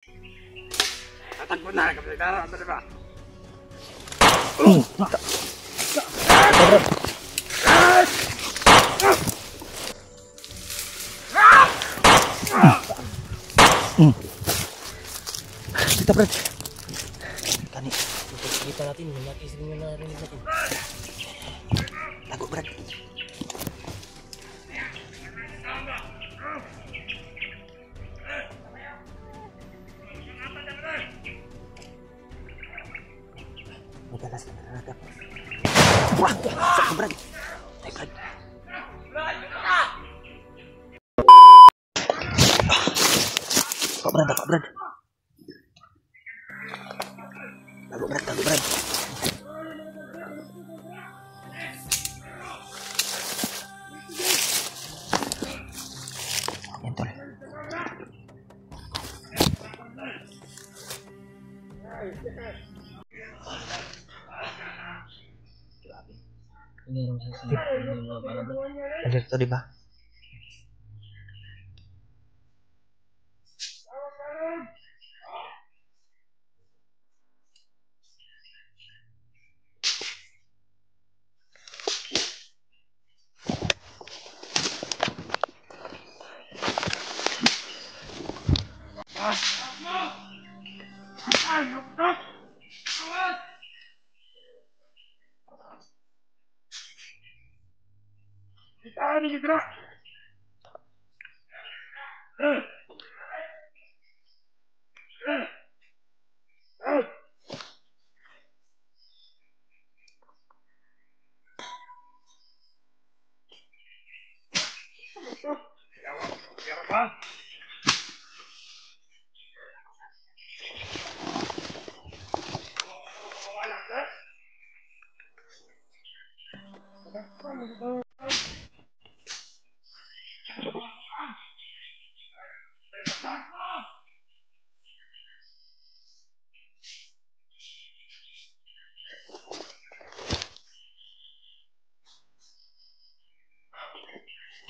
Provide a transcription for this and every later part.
Tatagpo na kapatid. Ano ba? Kita Brad. Tani. Kita natin, makising mo na rin natin. Lago Brad. Madalas ka na natap. Wah, sakit Brad. Ay Brad. Pak Brad, Pak Brad. Lagu Brad, lagu Brad. Entol. Ini yang saya sih. Ada itu di bawah. Kita ini gerak.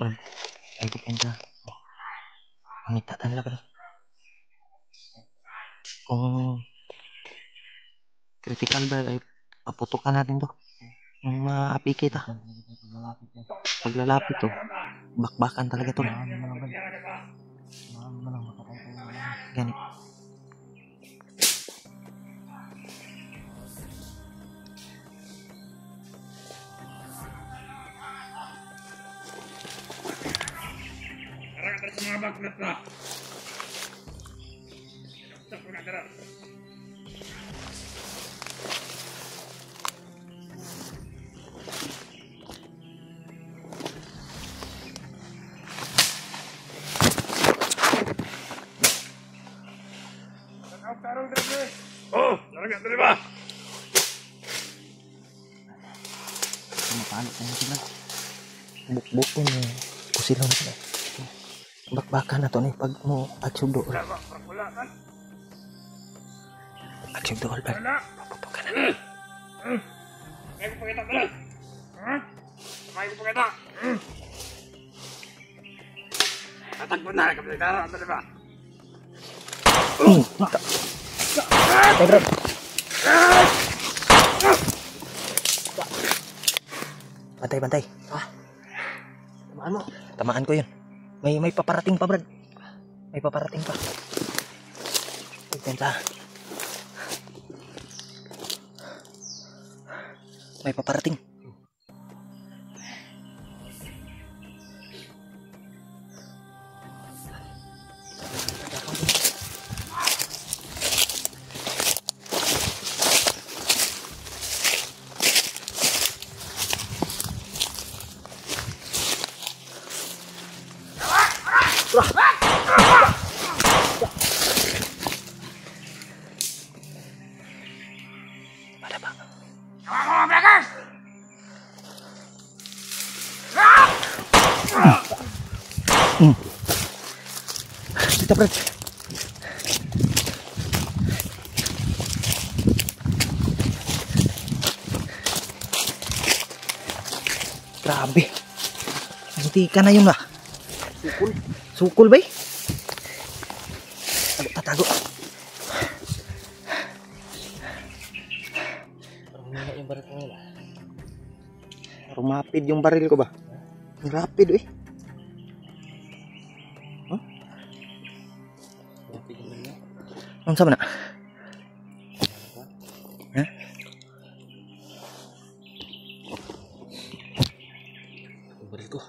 Brad, ay dependa. Mangita tayo Brad. Kung critical ba ay paputukan natin to. Yung maapi kita. Paglalapit to, bakbakan talaga to. Gani. Sekarang ada semua baklet lah. Cepat nak gerak. Oh, jangan terima. Mapalo tayo sila. Buk-bukon mo. Kusilang sila. Bakbakan na to ni pag mo aksyon doon. Aksyon doon Brad. Paputukan na. Saya pakita pala. Samay ko pakita. Tatagpo na kapatid. Ano ba? Ay Brad. Bantay. Tamaan mo. Tamaan ko yun. May paparating pa Brad. May paparating pa. Benta. May paparating. Ada bang. Kamu belakang. Kita Brad. Grabe. Nanti ka na yun lah. Sukul ba eh? Tago. barat mo yun. Rumapid yung baril ko ba? Rapid eh. Huh? Rapid naman na. Ano sa mana? Ha? Ang baril ko.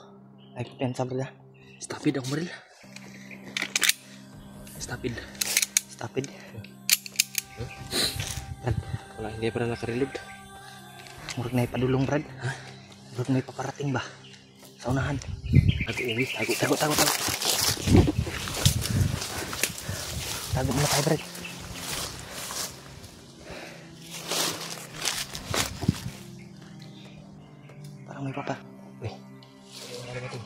Ay, kupian sa baril. Stupid ang baril. Stupid. Stupid. Brad, wala hindi pa na nakareload. Murag na ipadulong, Brad. Ha? Murag na ipaparating ba? Sa unahan. Tago uwi. Tago. Tago muna tayo, Brad. Parang may papa. Weh, Ano ba ito?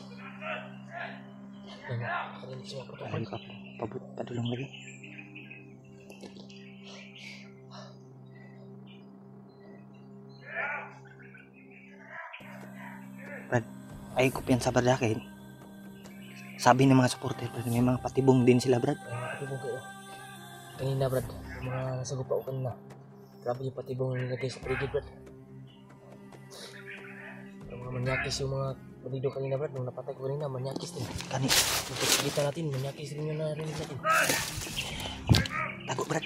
Kalimutan sa mga protocol. may papa. Padulong lagi. Brad, ay kupian sa bardakin. Sabi ng mga supporter, Brad, may mga patibong din sila, Brad. Patibong kayo. Kanina, Brad. Yung mga nasa gupa ko kanina. Grabe yung patibong na nilagay sa paligid, Brad. Yung mga manyakis yung mga bandido kanina, Brad. Nung napatay ko kanina, manyakis din. Kani, Yung pagkikita natin, manyakis rin yung narinig natin. tago, Brad.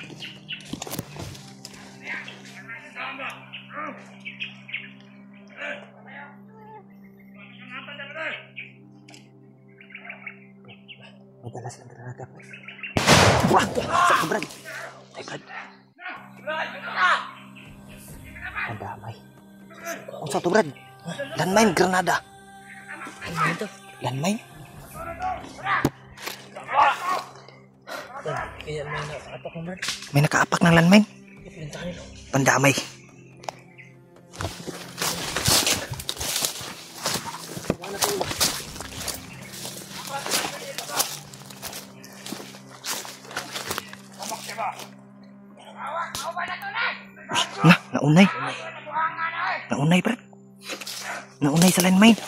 May dala silang granada, Brad. Wah! Saan ka, Brad? Ay, Brad. Madamay. Ang sa to, Brad? Landmine, granada. Ano ito? Landmine? Brad, kaya may nakaapak mo, Brad. May nakaapak ng landmine. Ipintahan nilo. Pandamay. Naunay. Naunay, Brad. Naunay sa landmine.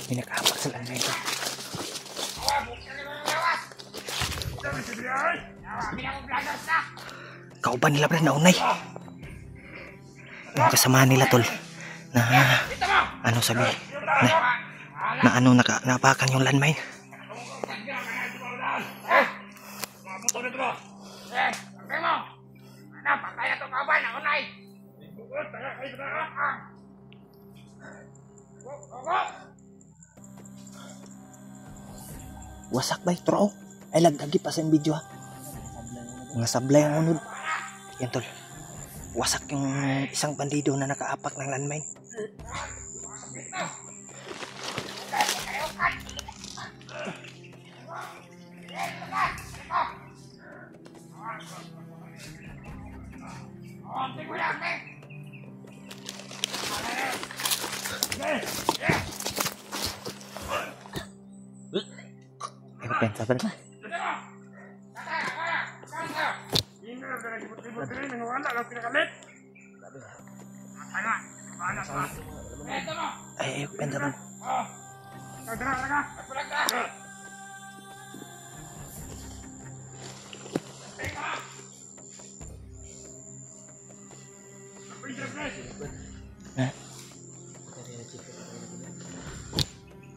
May nakaapak sa landmine. Kauban nila, Brad, naunay. Yung kasama nila, tol, na ano sabi na ano naapakan yung landmine. Wasak ba ito? Ay lagagi pa sa video, ha. Mga sablay ang unod. Yan, tol. Wasak yung isang bandido na nakaapak ng landmine. Ay, pensa ba na? Ay, pensa ba na? Ha?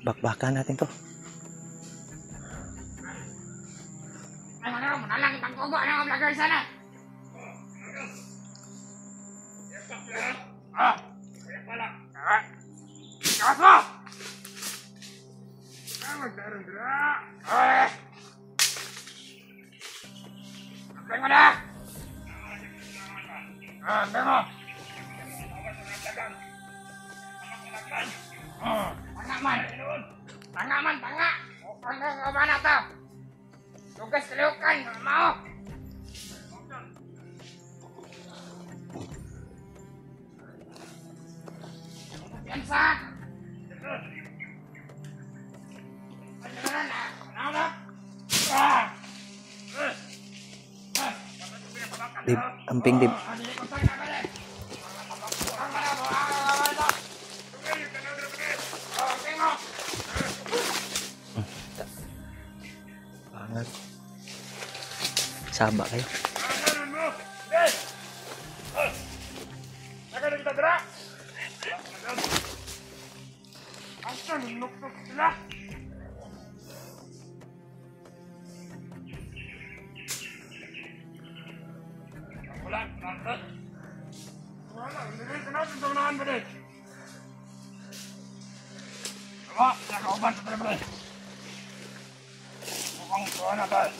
Bakbakan natin to. Ay, ano, manalang itang kubo, ano ang vlogger sana? Kaya pala. Kawas mo! Magdarang dira. Ablang mo na! Ablang mo! Tanga! Tanga ka ba na to? Tugas kaliukan, mau! Piansa! Dib, amping dib. Saba kayo. Nakada kita dira. Asa nunok-nok sila? Wala, nanti. Wala, hindi kenapa tunahan ba deh? Wah, nakauban sa talaga. Mukhang tuwa na tayo.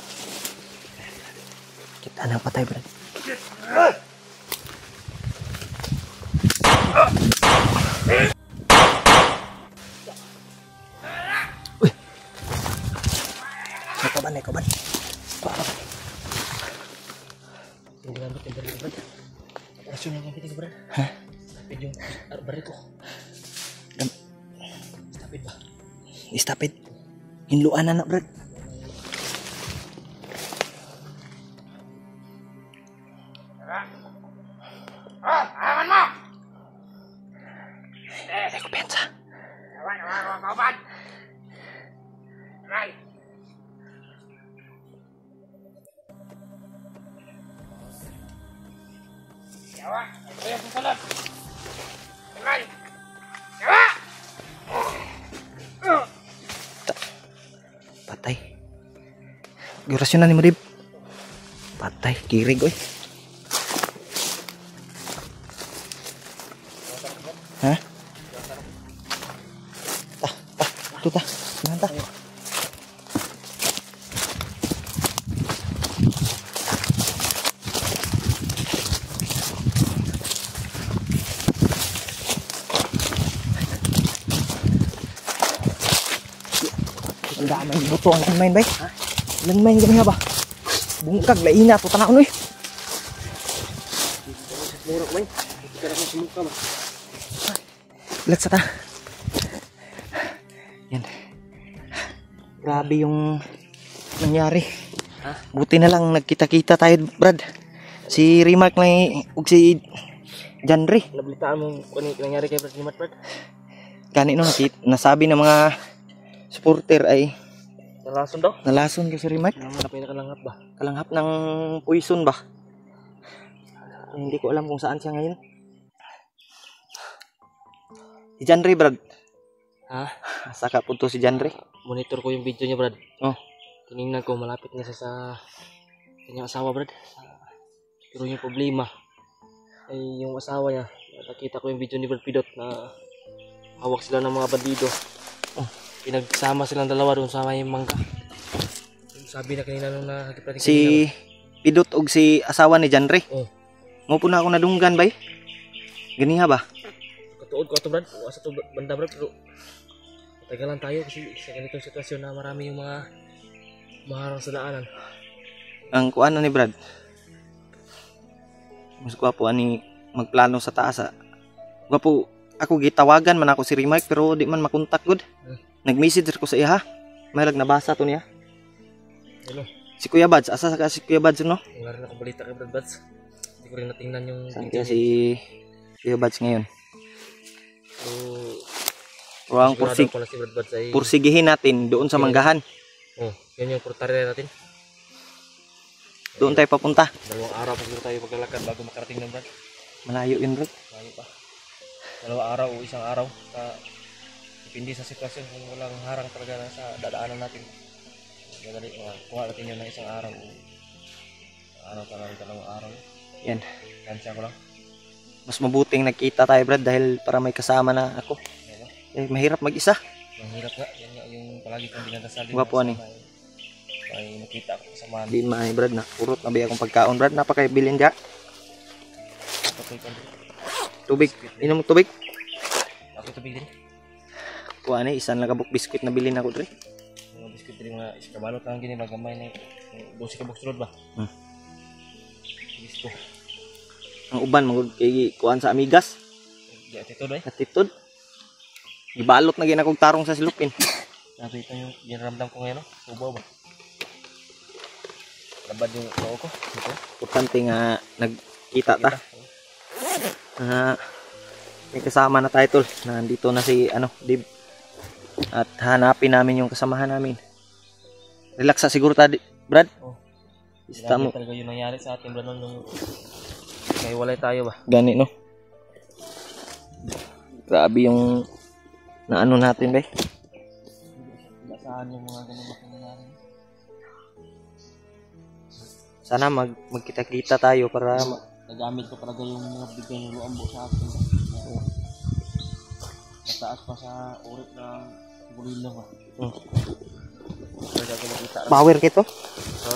Kita na patay, Brad. Uy! Nakaban. Hindi gamit yung baril ko, Brad. Operasyon lang gamit yung Brad. Hah? Stapid yung baril ko. Stapid ba? Istapid. Hinluan na, Brad. Aman mo! Ay, kumpensa. Awan, kauban! Aray! Yawa! Ayan sa salot! Aray! Yawa! Patay. Gurasyon na ni Marib. Patay. Kirig, oy. Hah? Ito ta. Sinahan ta. Ang damay buto ang landmine, bay. Landmine gani ba? Bungkag laina to tanawon, oy. Murok, bay. Kaya ko sumuka ba? Let's ta. Yan. Grabe yung nangyari. Buti na lang nagkita-kita tayo, Brad. Si Rimark lang ug si Janry. Nabalitaan mo kung ano nangyari kay Brad Limat, Brad? Kani no nasabi ng mga supporter ay Nalason daw? nalason kay si Rimark. Namanap yung nakalanghap ba? Kalanghap ng poison ba? Hindi ko alam kung saan siya ngayon. Si Janry, Brad. Ha? Saka po to si Janry. Monitor ko yung video niya, Brad. Oh. Tinignan ko, malapit na siya sa kanyang asawa, Brad. Pero yung problema ay yung asawa niya. Nakita ko yung video ni Brad Pidot na hawak sila ng mga bandido. Oh. Pinagsama silang dalawa doon sa may mangga. Yung sabi na kanina nung nakikipati Si Pidot og si asawa ni Janry. Oh. Mo po na ako nadunggan bay. Ganiha ba? Katuod ko ato, Brad. O asa to banda, Brad. Pero tagalan tayo kasi sa ganitong sitwasyon na marami yung mga maharang sa daanan. Ang kuan ni Brad. Mas gwapo ani magplano sa taas. Gwapo ako gitawagan man ako si Rimark pero di man makontak gud. Nag-message ko sa iya. May lag nabasa to niya. Hello. Si Kuya Bads, asa ka si Kuya Bads no? Wala rin akong balita kay Brad Bads. Hindi ko rin natingnan yung Saan video kaya si Kuya Bads ngayon? So, O ang sigurado ko na si Brad Bads ay pursigihin natin doon sa manggahan. oh, yan yung portarya natin. Doon tayo papunta. 2 araw pa siguro tayo maglalakad bago makarating ng Brad. Malayo yun, Brad. Layo pa. 2 araw o 1 araw. Depende sa sitwasyon kung walang harang talaga na sa dadaanan natin. Madali, kuha natin yun ng 1 araw o araw pa lang, 2 araw. Yan. Kansya ko lang. Mas mabuting nagkita tayo, Brad, dahil para may kasama na ako. Diba? Eh, mahirap mag-isa. Mahirap nga. Yan nga yung palagi kong dinadasal. Gwapo, ani. Ay nakita ako sa man. Di maay, Brad, na purot na ba akong pagkaon, Brad. Napakaibilin dya. Tubig. Inom mo tubig. Ako tubig din. Kuha ni, isan lang kabuk biskuit na bilin ako, Dre. Mga biskuit din mga iskabalot lang gini magamay na 12 ka sulod ba? Gusto. Ang uban, kuhaan sa amigas. Di atitude eh. Atitod. Gibalot na ginakog tarong sa silupin. Sabi ito yung ginaramdam ko ngayon, no? Subaw ba? Labad yung noo ko. Ito. Importante nga nagkita ta. May kasama na tayo, tol. Nandito na si Dib. At hanapin namin yung kasamahan namin. Relax sa siguro ta, Brad. Oh. Ista mo. Talaga yung nangyari sa atin, Brad, nung may walay tayo ba? Gani, no? Grabe yung naano natin, bay. Saan yung mga ganun na nangyari? Sana magkita-kita tayo para Nagamit ko talaga yung mga bigay ng luambo sa akin. Mataas pa sa urit ng bulilo ba? Talaga ko makita. power kito. Ha?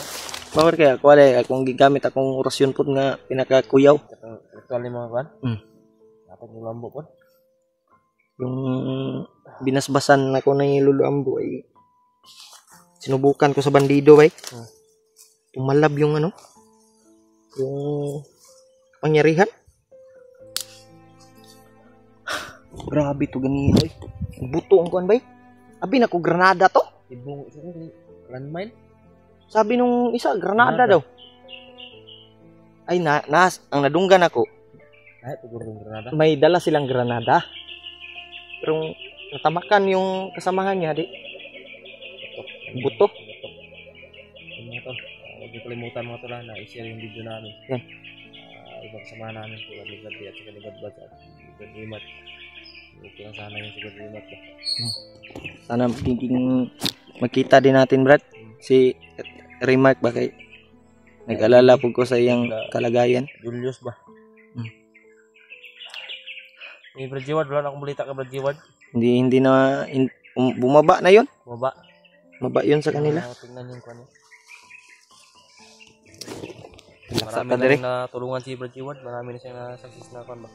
Power kaya ko wala akong gigamit akong orasyon pud nga pinakakuyaw. Actual ni mga kan? Dapat yung luambo po. Yung binasbasan ako na yung luluambo ay sinubukan ko sa bandido, bay. Umalab yung ano? Yung pangyarihan. Grabe to ganito, eh. Buto ang kuan, bay. Abi na ko granada to. Ibong landmine? Sabi nung isa, granada daw. Ay, ang nadunggan ako, Ay, siguro yung granada. may dala silang granada. Pero natamakan yung kasamahan niya, di. Buto. Mga tol, huwag niyo kalimutan mga tol na i-share yung video namin. Yan. Ibang kasama namin, tulad ni Gaddi at saka ni Gadbad at Gaddi Rimat. Ito lang sana yung si Gaddi Rimat ba. Sana magkita din natin, Brad. Si Remark ba kay nag-alala po ko sa iyang kalagayan. Julius ba? May Brad Jiwad, wala na akong balita kay Brad Jiwad. Hindi na bumaba na 'yon. Baba. Maba 'yon sa kanila. Tingnan yung kanya. Laksa Marami ka na diri. rin natulungan si Brad Jiwad. Marami na siyang na-success na kan ba.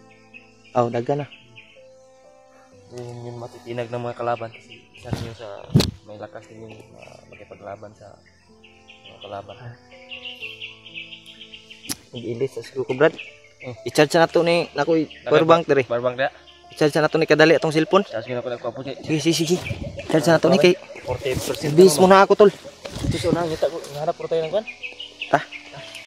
Aw, daga na. Yung matitinag ng mga kalaban kasi isa rin yung sa may lakas din yung makipaglaban sa mga kalaban. Nag-ilis sa ko, Brad. I-charge na to ni nako power bank diri. Power bank dia. I-charge na to ni kadali atong cellphone. Kasi na ko nagpaputi. Sige. Charge na to ni kay 40% bis mo na ako, tol. Ito sa unang kita ko, nahanap ko tayo ng kan.